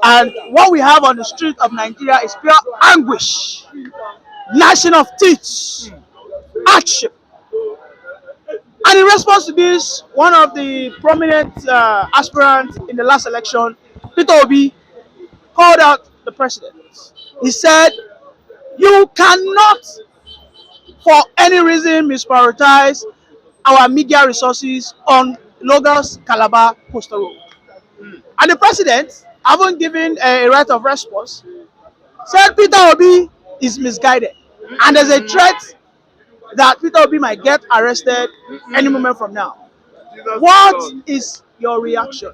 And what we have on the street of Nigeria is pure anguish, gnashing of teeth, hardship. And in response to this, one of the prominent aspirants in the last election, Peter Obi, called out the president. He said, "You cannot, for any reason, misprioritize our media resources on Lagos Calabar Coastal Road." And the president, having given a right of response, said Peter Obi is misguided. And there's a threat that Peter Obi might get arrested any moment from now. What is your reaction?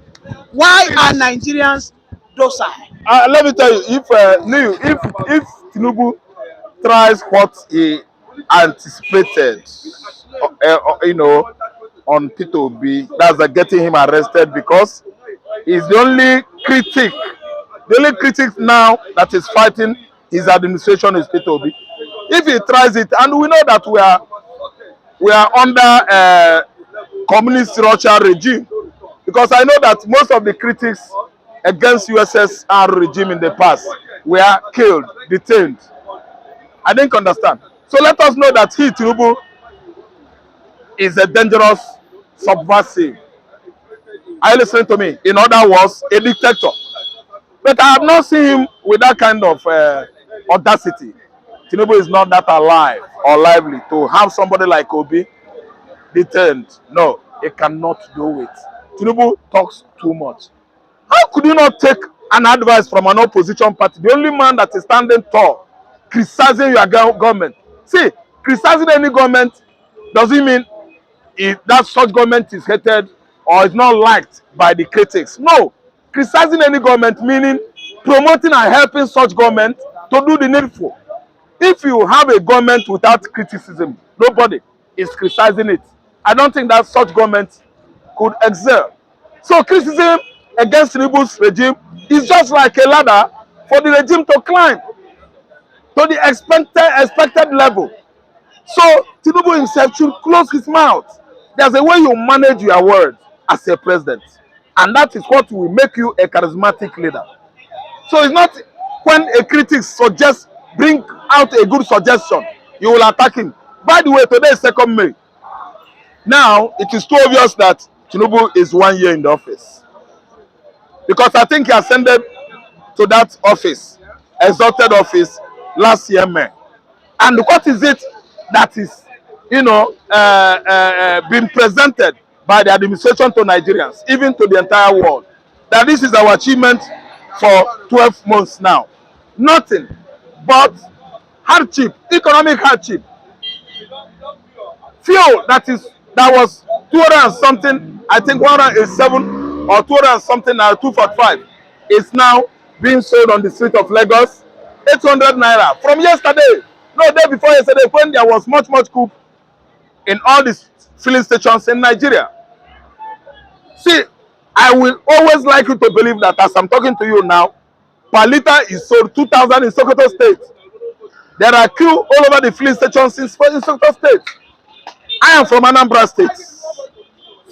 Why are Nigerians docile? Let me tell you, if Tinubu tries what he anticipated, on Peter Obi, that's getting him arrested, because he's the only critic. The only critic now that is fighting his administration is Peter Obi. If he tries it, and we know that we are under a communist Russia regime, because I know that most of the critics against USSR regime in the past were killed, detained. I didn't understand. So let us know that he, Tinubu, is a dangerous subversive. Are you listening to me? In other words, a dictator. But I have not seen him with that kind of audacity. Tinubu is not that alive or lively to have somebody like Obi detained. No, he cannot do it. Tinubu talks too much. How could you not take an advice from an opposition party, the only man that is standing tall, criticizing your government? See, criticizing any government doesn't mean that such government is hated or is not liked by the critics. No, criticizing any government meaning promoting and helping such government to do the needful. If you have a government without criticism, nobody is criticizing it. I don't think that such government could excel. So criticism against Tinubu's regime is just like a ladder for the regime to climb to the expected level. So Tinubu himself should close his mouth. There's a way you manage your words as a president, and that is what will make you a charismatic leader. So it's not when a critic suggests, bring out a good suggestion, you will attack him. By the way, today is 2nd May. Now, it is too obvious that Tinubu is 1 year in the office. Because I think he ascended to that office, exalted office, last year May. And what is it that is, being presented by the administration to Nigerians, even to the entire world? That this is our achievement for 12 months now. Nothing but hardship, economic hardship. Fuel that was 200 and something, I think 187 or 200 and something, now 245, is now being sold on the street of Lagos, 800 naira. From yesterday, no, day before yesterday, when there was much coup in all these filling stations in Nigeria. See, I will always like you to believe that as I'm talking to you now, per liter is sold 2,000 in Sokoto State. There are queue all over the filling stations in Sokoto State. I am from Anambra State.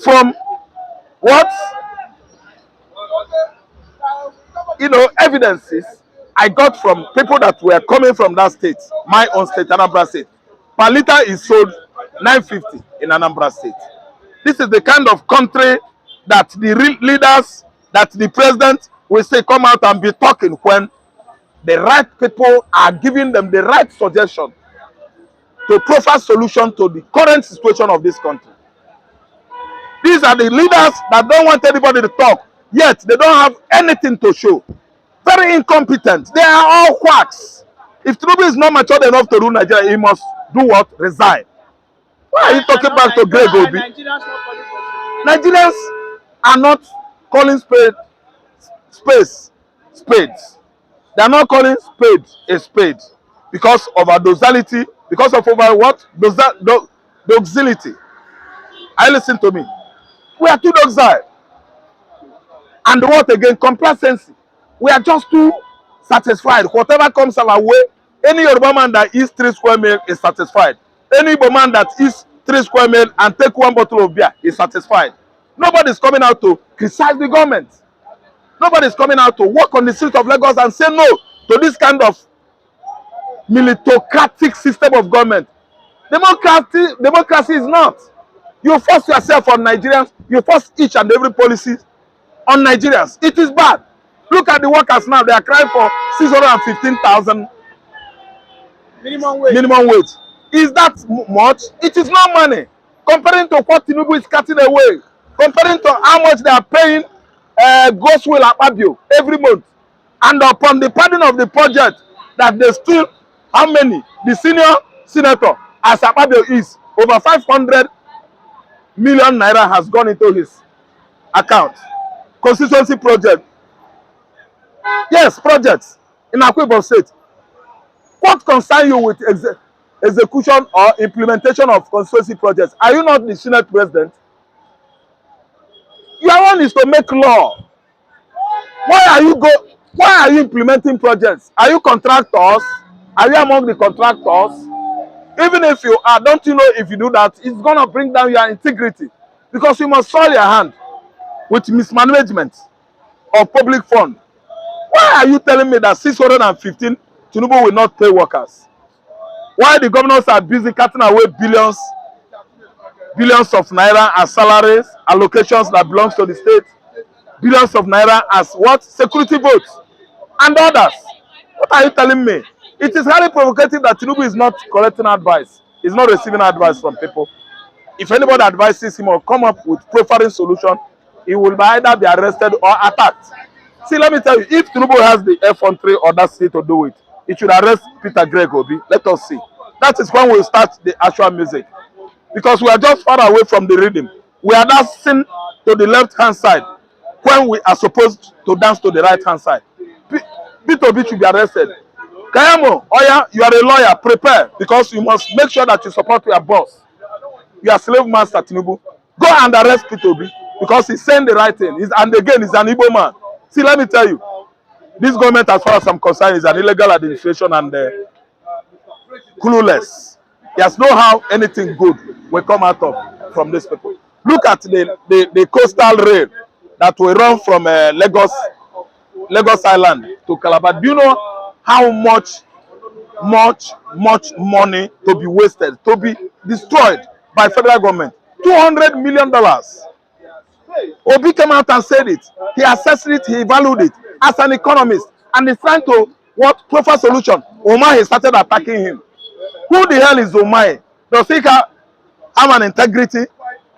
From what? Evidences I got from people that were coming from that state, my own state, Anambra State. Per liter is sold 950 in Anambra State. This is the kind of country that the leaders, that the president will say come out and be talking when the right people are giving them the right suggestion to proffer solution to the current situation of this country. These are the leaders that don't want anybody to talk, yet they don't have anything to show. Very incompetent. They are all quacks. If Tinubu is not mature enough to rule Nigeria, he must do what? Resign. Why are you talking back to Greg Obi? Nigerians are not calling spades. They are not calling spade a spade because of our docility, because of our what? Docility. I listen to me. We are too docile. And what again? Complacency. We are just too satisfied. Whatever comes our way, any Yoruba man that eats 3 square meal is satisfied. Any Igbo man that eats 3 square meal and take 1 bottle of beer is satisfied. Nobody is coming out to criticize the government. Nobody is coming out to walk on the streets of Lagos and say no to this kind of militocratic system of government. Democracy is not. You force yourself on Nigerians, you force each and every policy on Nigerians. It is bad. Look at the workers now, they are crying for 615,000 minimum wage. Is that much? It is not money. Comparing to what Tinubu is cutting away, comparing to how much they are paying Goswell Akpabio every month, and upon the pardon of the project that they still, how many? The senior senator, as Akpabio is, over 500 million naira has gone into his account. Constituency project. Yes, projects in Akwa Ibom State. What concern you with execution or implementation of constituency projects? Are you not the Senate president? Your one is to make law. Why are you implementing projects? Are you contractors? Are you among the contractors? Even if you are, don't you know if you do that, it's gonna bring down your integrity, because you must soil your hand with mismanagement of public fund. Why are you telling me that 615 Tinubu will not pay workers? Why the governors are busy cutting away billions of naira as salaries, allocations that belongs to the state, billions of naira as what? Security votes and others. What are you telling me? It is highly provocative that Tinubu is not collecting advice. He's not receiving advice from people. If anybody advises him or come up with profiling solution, he will either be arrested or attacked. See, let me tell you, if Tinubu has the effrontery or that to do it, he should arrest Peter Greg Obi. Let us see. That is when we'll start the actual music. Because we are just far away from the rhythm. We are dancing to the left-hand side when we are supposed to dance to the right-hand side. Peter Obi should be arrested. Kayamo, Oya, you are a lawyer. Prepare, because you must make sure that you support your boss. You are slave master, Tinubu. Go and arrest Peter Obi, because he's saying the right thing. And again, he's an Igbo man. See, let me tell you, this government, as far as I'm concerned, is an illegal administration and clueless. There's no how anything good will come out of from these people. Look at the coastal rail that will run from Lagos Island to Calabar. Do you know how much money to be wasted, to be destroyed by federal government? $200 million. Obi came out and said it. He assessed it, he valued it as an economist, and he's trying to what profile solution. Omar started attacking him. Who the hell is Omar? Does he have an integrity?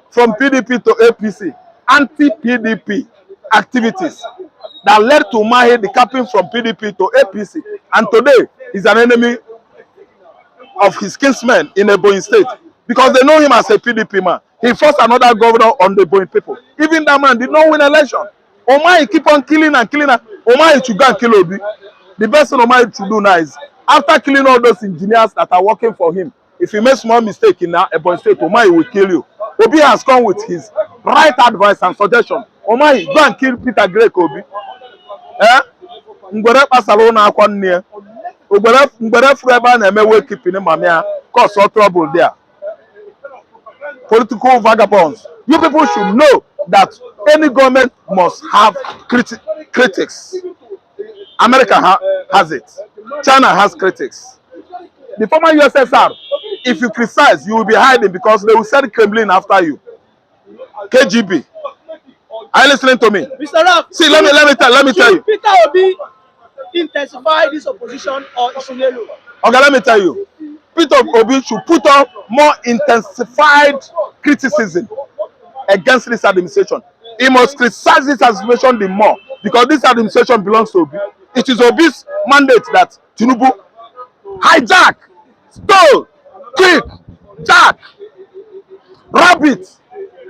From PDP to APC, anti-PDP activities that led to Mahe decamping from PDP to APC, and today he's an enemy of his kinsmen in Ebonyi State, because they know him as a PDP man. He forced another governor on the Ebonyi people. Even that man did not win election. Omar keep on killing and killing. Omar should go and kill Obi. The best thing Omar should do now is, after killing all those engineers that are working for him, if he makes small mistake in Ebonyi State, Omar will kill you. Obi has come with his right advice and suggestion. Omar, go and kill Peter Greg Obi. Ngwere pasalo na akwa nne. Ngwere furu ebe a na-eme wakekeeping mamia, cause all trouble there. Political vagabonds. You people should know that any government must have critics. America has it. China has critics. The former USSR, if you criticize, you will be hiding, because they will send Kremlin after you. KGB. Are you listening to me? Mr. Raf, see, let me tell you. Peter Obi intensify this opposition or Ishunelu? Okay, let me tell you. Peter Obi should put up more intensified criticism against this administration. He must criticize this administration the more, because this administration belongs to Obi. It is Obi's mandate that Tinubu hijack, stole, kick, jack, rabbit.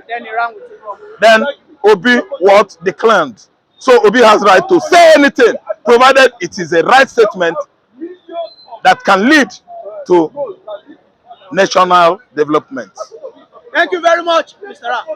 Then he ran with it. Then Obi what declined. So Obi has right to say anything, provided it is a right statement that can lead to national development. Thank you very much, Mr. Raf.